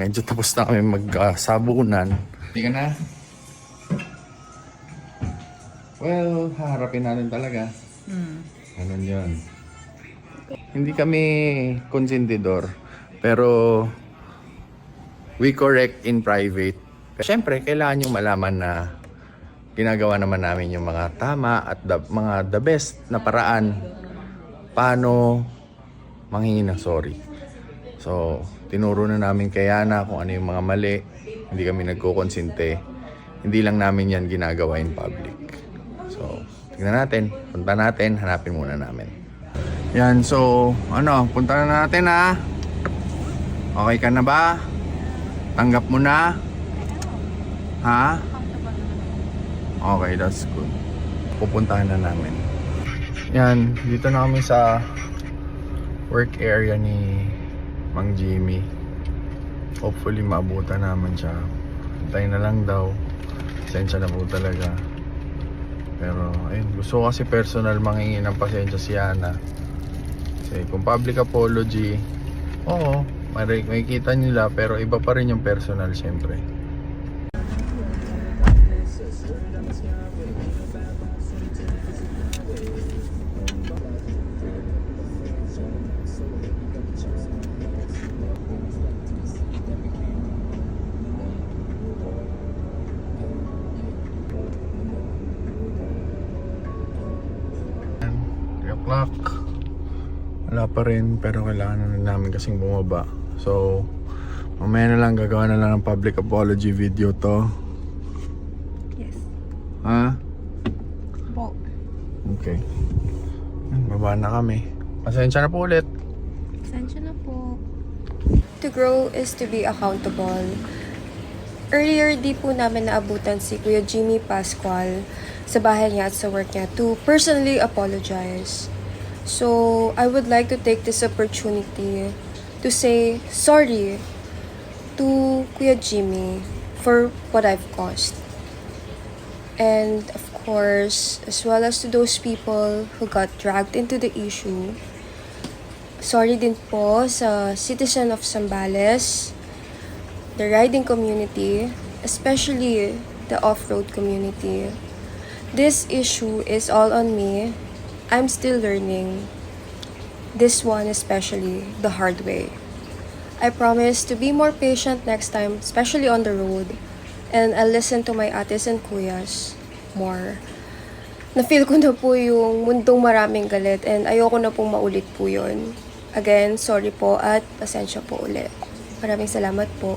Medyo tapos na kami magsabunan. Hindi ka na? Well, haharapin natin talaga. Ganun yun. Hindi kami konsentidor, pero we correct in private. Siyempre, kailangan yung malaman na ginagawa naman namin yung mga tama at mga the best na paraan paano manghingi ng sorry. So, tinuro na namin kay Yana kung ano yung mga mali. Hindi kami nagkukonsinte. Hindi lang namin yan ginagawa in public. So, tignan natin. Punta natin. Hanapin muna namin. Yan, so, punta na natin ha. Okay ka na ba? Tanggap mo na? Ha? Okay, that's good. Pupuntahan na namin. Yan, dito na kami sa work area ni Mang Jimmy. Hopefully maabutan naman siya. Hintayin na lang daw. Pasensya na po talaga. Pero ayun, gusto ko kasi personal manghingi ng pasensya si Yana. Kasi kung public apology, oo, may kita nila, pero iba pa rin yung personal syempre. O'clock. Wala pa rin, pero kailangan na namin kasing bumaba. So, mamaya na lang, gagawa na lang ng public apology video to. Yes. Ha? Po. Okay. Baba na kami. Pasensya na po ulit. Pasensya na po. To grow is to be accountable. Earlier, di po namin naabutan si Kuya Jimmy Pascual sa bahay niya at sa work niya to personally apologize. So, I would like to take this opportunity to say sorry to Kuya Jimmy for what I've caused. And of course, as well as to those people who got dragged into the issue. Sorry din po sa citizen of Zambales, the riding community, especially the off-road community. This issue is all on me. I'm still learning. This one especially the hard way. I promise to be more patient next time, especially on the road. And I'll listen to my ates and kuyas more. Na-feel ko na po yung mundong maraming galit and ayoko na pong maulit po yun. Again, sorry po at pasensya po ulit. Maraming salamat po.